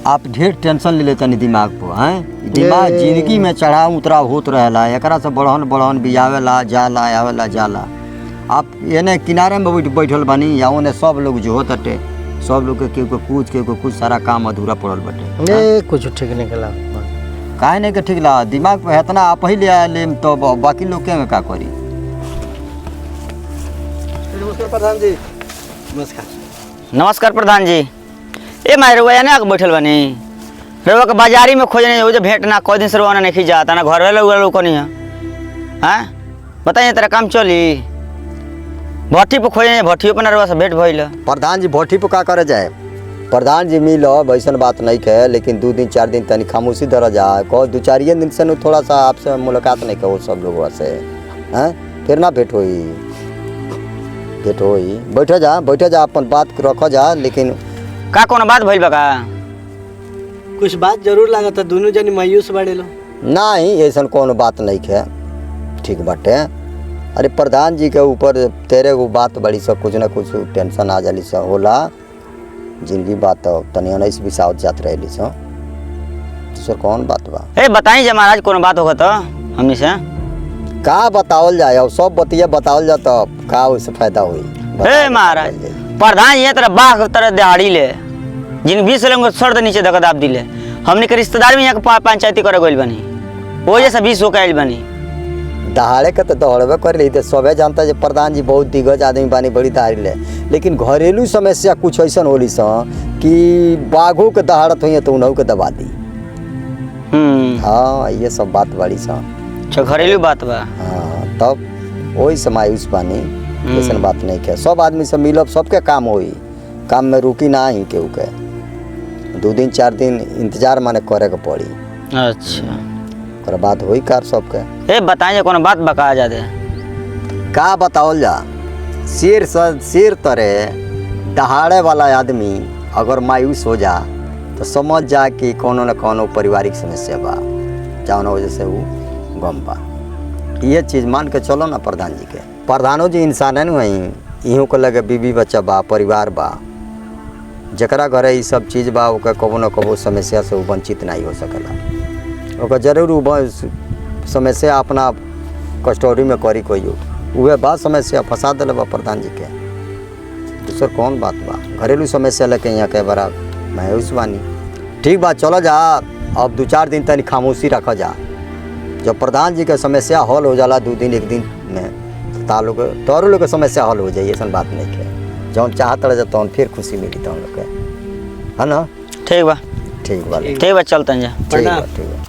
आप ढेर टेंशन ले लेते दिमाग पर हैं। दिमाग जिंदगी में चढ़ाव उतराव होत रहेला, एकरा से बढ़न बढ़न बियावेला जाला आवेला जाला। आप एने किनारे में बैठल बानी या ओने सब लोग जो होते सब लोग के कुछ सारा काम अधूरा पड़ल बटे। कुछ ठीक नहीं कला काहे नहीं के ठीक ला दिमाग पे इतना आप ही ले आए तो बाकी लोग के में का करी। नमस्कार प्रधान जी। नमस्कार। नमस्कार प्रधान जी। ए मारे रुआ ना बैठल बनी रुआ के बाजारी में खोजने हो जो भेंट ना कोई दिन से रुआ नहीं जाता ना घर वाले लोग को नहीं है। हाँ बताइए तेरा काम चली भट्टी पे खोजने भट्टियों पर ना रुआ से भेंट भइल। प्रधान जी भट्टी पे का करे जाए प्रधान जी मिलो वैसन बात नहीं है, लेकिन 2 दिन 4 दिन तनी खामोशी धरा जाए कहो 2-4 दिन से थोड़ा सा आपसे मुलाकात नहीं कहो सब लोगों से हैं फिर ना भेंट होई बैठे जा अपन बात रखो जा। लेकिन का कोनो बात भइल बा का कुछ बात जरूर लागत दोनों जनी मायूस बाड़े लो। नहीं ऐसा कोनो बात नहीं है ठीक बाटे। अरे प्रधान जी के ऊपर तेरे को बात बड़ी सब कुछ ना कुछ टेंशन आ जाली सब होला जिंदगी बात तनी उन्नीस बीस आवत जात रही सो सर कौन बात बा। ए बताई जे महाराज कोनो बात होगा तो हमनी से का बतावल जाए अब सब बतिया बतावल जा तो का उससे फायदा हुई। हे महाराज प्रधान ये तरह बाघ तरह दिहाड़ी ले जिन 20 लोग सर नीचे धक दाब दिले हमने के रिश्तेदार में यहाँ के पंचायती करे गइल बनी वो जैसा 20 हो के बनी दहाड़े के तो दौड़बे कर ली सबे जानता है प्रधान जी बहुत दिग्गज आदमी बानी बड़ी दहाड़ी ले, लेकिन घरेलू समस्या कुछ ऐसा होली सा कि बाघों के दहाड़त हुई तो उन्हों के दबा दी। हाँ ये सब बात बड़ी सा घरेलू बात बा। हाँ तब वही से मायूस बानी ऐसा बात नहीं है। सब आदमी से मिलब सबके काम होई काम में रुकी ना ही केहू के 2 दिन 4 दिन इंतजार माने करे के पड़ी। अच्छा बात होई कार सबके। ए बताइए कोनो बात बका जा दे का बतावल जा शेर तरह दहाड़े वाला आदमी अगर मायूस हो जा तो समझ जा कि कोनो न कोनो पारिवारिक समस्या बा जौन वजह से वो गम बा। ये चीज़ मान के चलो ना प्रधान जी के प्रधानो जी इंसान है नहीं इहों को लगे बीवी बच्चा बा परिवार बा जकरा घरे ये सब चीज़ बा ओके कबो न कबो समस्या से वंचित नहीं हो सकेला ओकर जरूर समस्या अपना कस्टोरी में करी कोई उहे बात समस्या फंसा दिल बा प्रधान जी के दूसर कौन बात बा घरेलू समस्या लेके यहाँ के बड़ा मायूस बानी। ठीक बा चलो जा अब 2-4 दिन तनी खामोशी रखा जा जब प्रधान जी के समस्या हल हो जाला 2 दिन 1 दिन में तोरो लोग के समस्या हल हो जाए ऐसा बात नहीं है जौन चाहत रह जा फिर खुशी मिली तो हम लोग के है ना। ठीक बा ठीक बा चलते हैं। ठीक बा।